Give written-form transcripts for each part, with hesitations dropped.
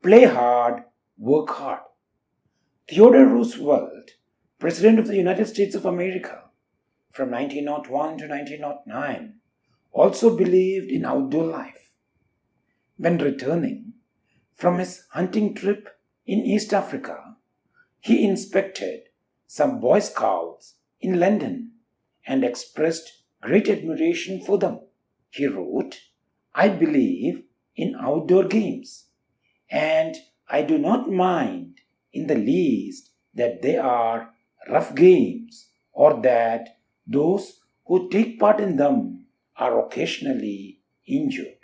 Play hard, work hard. Theodore Roosevelt, President of the United States of America from 1901 to 1909, also believed in outdoor life. When returning from his hunting trip in East Africa, he inspected some Boy Scouts in London and expressed great admiration for them. He wrote, "I believe in outdoor games, and I do not mind in the least that they are rough games or that those who take part in them are occasionally injured.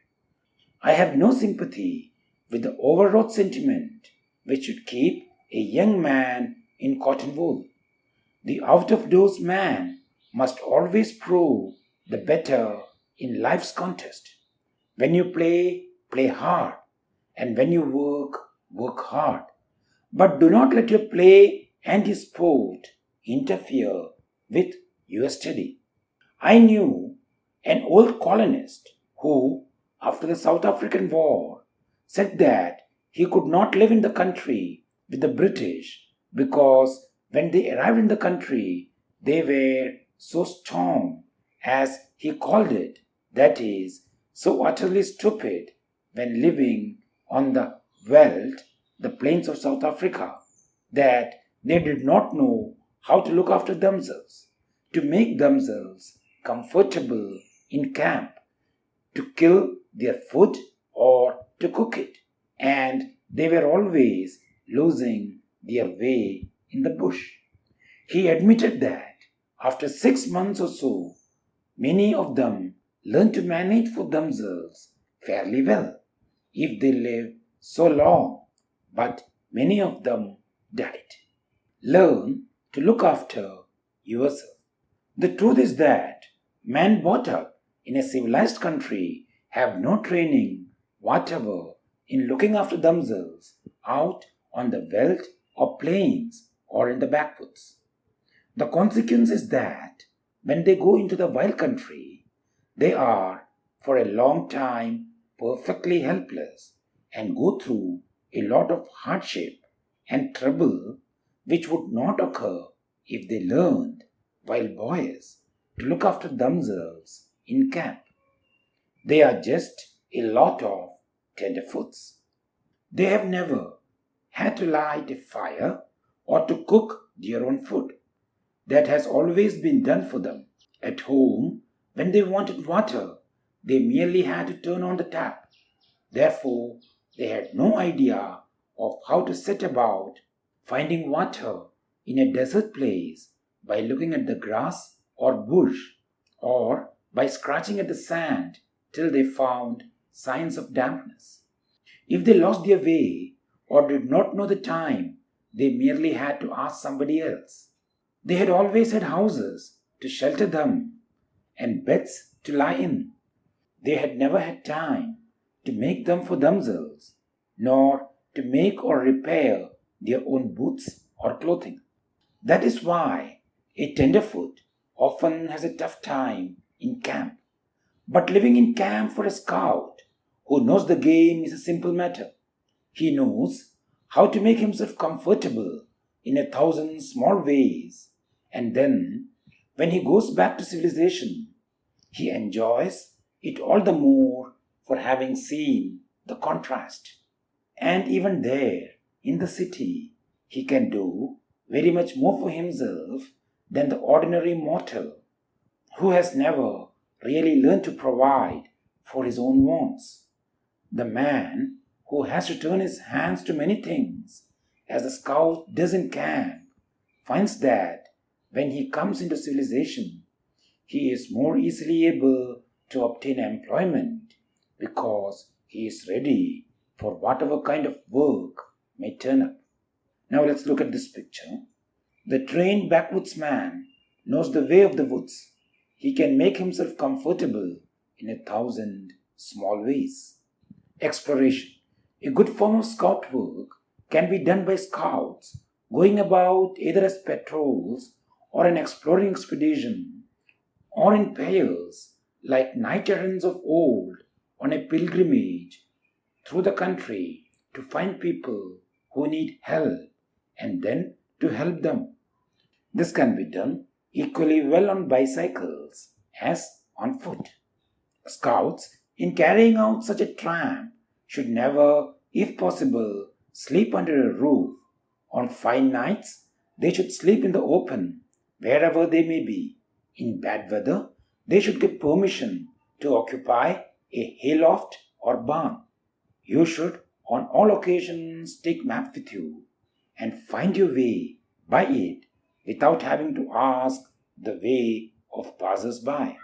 I have no sympathy with the overwrought sentiment which should keep a young man in cotton wool. The out-of-doors man must always prove the better in life's contest. When you play, play hard, and when you work, work hard. But do not let your play and your sport interfere with your study." I knew an old colonist who, after the South African War, said that he could not live in the country with the British because when they arrived in the country, they were so strong, as he called it, that is, so utterly stupid when living on the veldt, the plains of South Africa, that they did not know how to look after themselves, to make themselves comfortable in camp, to kill their food or to cook it, and they were always losing their way in the bush. He admitted that after 6 months or so, many of them learned to manage for themselves fairly well, if they lived so long, but many of them died. Learn to look after yourself. The truth is that men brought up in a civilized country have no training whatever in looking after themselves out on the veldt or plains or in the backwoods. The consequence is that when they go into the wild country, they are for a long time perfectly helpless and go through a lot of hardship and trouble which would not occur if they learned while boys to look after themselves in camp. They are just a lot of tenderfoots. They have never had to light a fire or to cook their own food. That has always been done for them. At home, when they wanted water, they merely had to turn on the tap. Therefore, they had no idea of how to set about finding water in a desert place by looking at the grass or bush or by scratching at the sand till they found signs of dampness. If they lost their way or did not know the time, they merely had to ask somebody else. They had always had houses to shelter them and beds to lie in. They had never had time to make them for themselves, nor to make or repair their own boots or clothing. That is why a tenderfoot often has a tough time in camp. But living in camp for a scout who knows the game is a simple matter. He knows how to make himself comfortable in 1,000 small ways, and then when he goes back to civilization, he enjoys it all the more for having seen the contrast. And even there, in the city, he can do very much more for himself than the ordinary mortal who has never really learned to provide for his own wants. The man who has to turn his hands to many things, as the scout does in camp, finds that when he comes into civilization, he is more easily able to obtain employment because he is ready for whatever kind of work may turn up. Now let's look at this picture. The trained backwoods man knows the way of the woods. He can make himself comfortable in 1,000 small ways. Exploration. A good form of scout work can be done by scouts going about either as patrols or an exploring expedition or in pairs like knight errants of old on a pilgrimage through the country to find people who need help and then to help them. This can be done equally well on bicycles as on foot. Scouts, in carrying out such a tramp, should never, if possible, sleep under a roof. On fine nights, they should sleep in the open, wherever they may be. In bad weather, they should get permission to occupy a hayloft or barn. You should, on all occasions, take map with you and find your way by it without having to ask the way of passers-by.